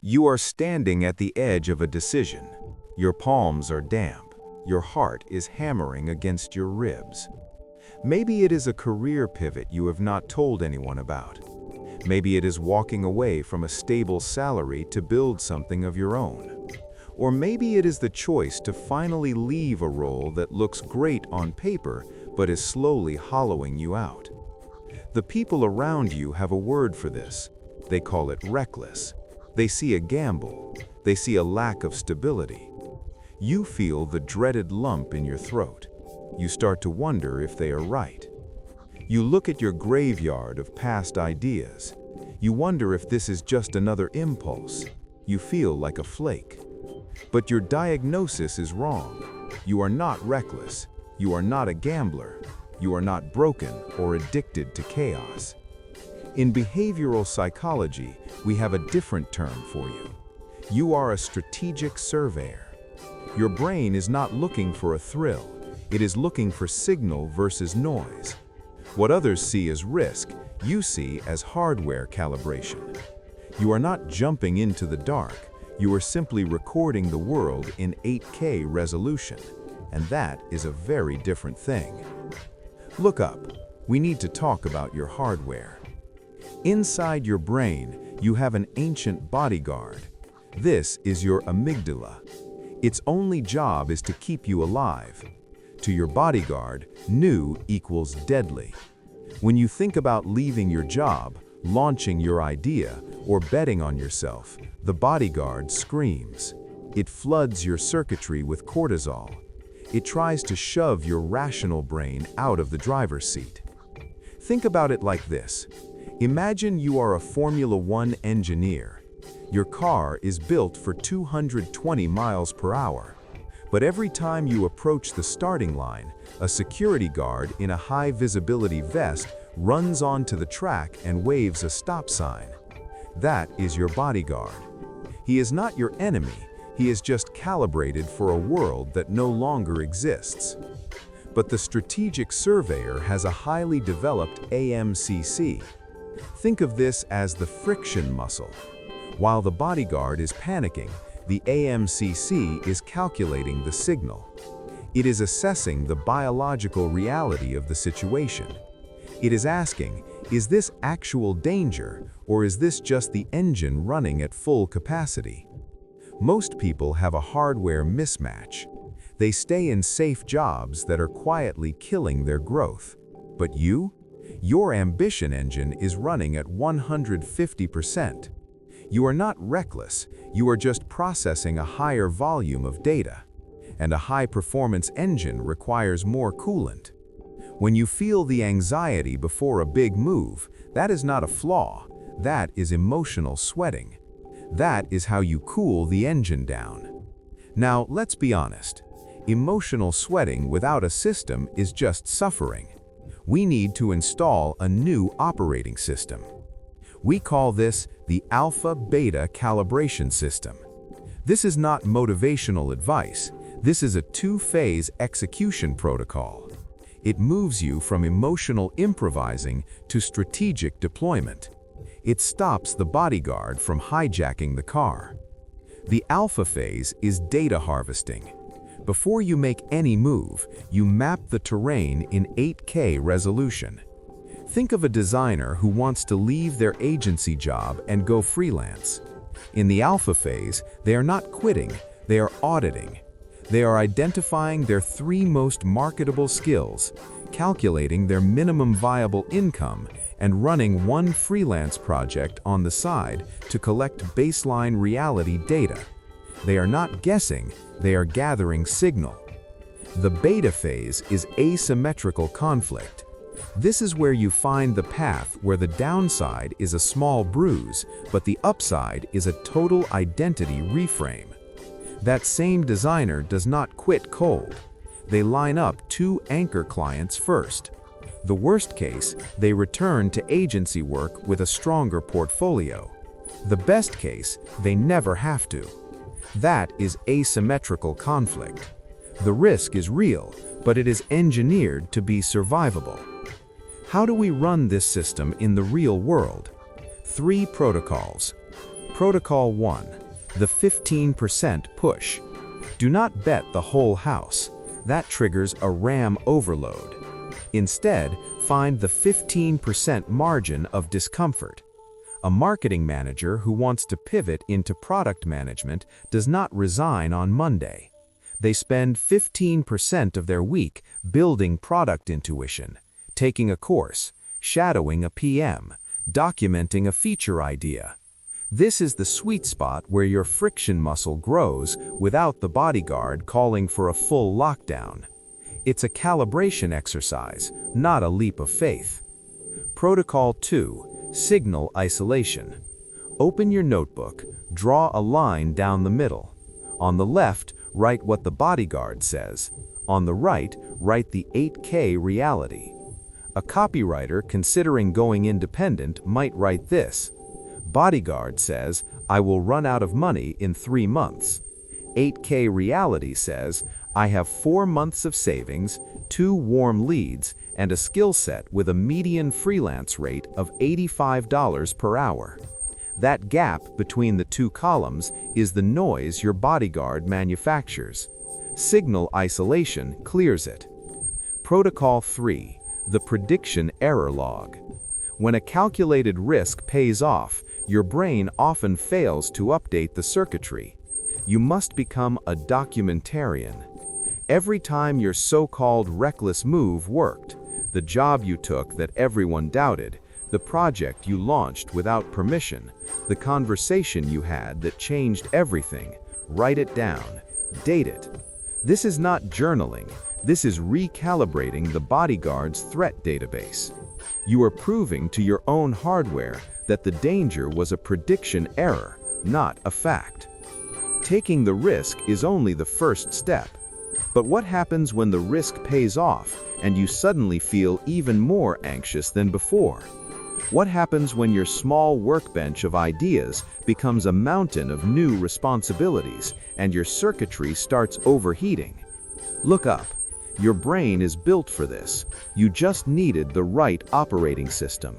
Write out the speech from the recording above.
You are standing at the edge of a decision. Your palms are damp. Your heart is hammering against your ribs. Maybe it is a career pivot you have not told anyone about. Maybe it is walking away from a stable salary to build something of your own. Or maybe it is the choice to finally leave a role that looks great on paper but is slowly hollowing you out. The people around you have a word for this. They call it reckless. They see a gamble. They see a lack of stability. You feel the dreaded lump in your throat. You start to wonder if they are right. You look at your graveyard of past ideas. You wonder if this is just another impulse. You feel like a flake. But your diagnosis is wrong. You are not reckless. You are not a gambler. You are not broken or addicted to chaos. In behavioral psychology, we have a different term for you. You are a strategic surveyor. Your brain is not looking for a thrill. It is looking for signal versus noise. What others see as risk, you see as hardware calibration. You are not jumping into the dark. You are simply recording the world in 8K resolution, and that is a very different thing. Look up. We need to talk about your hardware. Inside your brain, you have an ancient bodyguard. This is your amygdala. Its only job is to keep you alive. To your bodyguard, new equals deadly. When you think about leaving your job, launching your idea, or betting on yourself, the bodyguard screams. It floods your circuitry with cortisol. It tries to shove your rational brain out of the driver's seat. Think about it like this. Imagine you are a Formula One engineer. Your car is built for 220 miles per hour. But every time you approach the starting line, a security guard in a high-visibility vest runs onto the track and waves a stop sign. That is your bodyguard. He is not your enemy. He is just calibrated for a world that no longer exists. But the strategic surveyor has a highly developed AMCC. Think of this as the friction muscle. While the bodyguard is panicking, the AMCC is calculating the signal. It is assessing the biological reality of the situation. It is asking, is this actual danger, or is this just the engine running at full capacity? Most people have a hardware mismatch. They stay in safe jobs that are quietly killing their growth. But you? Your ambition engine is running at 150%. You are not reckless, you are just processing a higher volume of data. And a high-performance engine requires more coolant. When you feel the anxiety before a big move, that is not a flaw, that is emotional sweating. That is how you cool the engine down. Now, let's be honest. Emotional sweating without a system is just suffering. We need to install a new operating system. We call this the alpha-beta calibration system. This is not motivational advice. This is a two-phase execution protocol. It moves you from emotional improvising to strategic deployment. It stops the bodyguard from hijacking the car. The alpha phase is data harvesting. Before you make any move, you map the terrain in 8K resolution. Think of a designer who wants to leave their agency job and go freelance. In the alpha phase, they are not quitting, they are auditing. They are identifying their 3 most marketable skills, calculating their minimum viable income, and running one freelance project on the side to collect baseline reality data. They are not guessing, they are gathering signal. The beta phase is asymmetrical conflict. This is where you find the path where the downside is a small bruise, but the upside is a total identity reframe. That same designer does not quit cold. They line up 2 anchor clients first. The worst case, they return to agency work with a stronger portfolio. The best case, they never have to. That is asymmetrical conflict. The risk is real, but it is engineered to be survivable. How do we run this system in the real world? 3 protocols. Protocol 1. The 15% push. Do not bet the whole house. That triggers a RAM overload. Instead, find the 15% margin of discomfort. A marketing manager who wants to pivot into product management does not resign on Monday. They spend 15% of their week building product intuition, taking a course, shadowing a PM, documenting a feature idea. This is the sweet spot where your friction muscle grows without the bodyguard calling for a full lockdown. It's a calibration exercise, not a leap of faith. Protocol 2. Signal isolation. Open your notebook, draw a line down the middle. On the left, write what the bodyguard says. On the right, write the 8K reality. A copywriter considering going independent might write this. Bodyguard says, I will run out of money in 3 months. 8K reality says, I have 4 months of savings, 2 warm leads, and a skill set with a median freelance rate of $85 per hour. That gap between the 2 columns is the noise your bodyguard manufactures. Signal isolation clears it. Protocol 3. The prediction error log. When a calculated risk pays off, your brain often fails to update the circuitry. You must become a documentarian. Every time your so-called reckless move worked, the job you took that everyone doubted, the project you launched without permission, the conversation you had that changed everything, write it down, date it. This is not journaling, this is recalibrating the bodyguard's threat database. You are proving to your own hardware that the danger was a prediction error, not a fact. Taking the risk is only the first step. But what happens when the risk pays off and you suddenly feel even more anxious than before? What happens when your small workbench of ideas becomes a mountain of new responsibilities and your circuitry starts overheating? Look up. Your brain is built for this. You just needed the right operating system.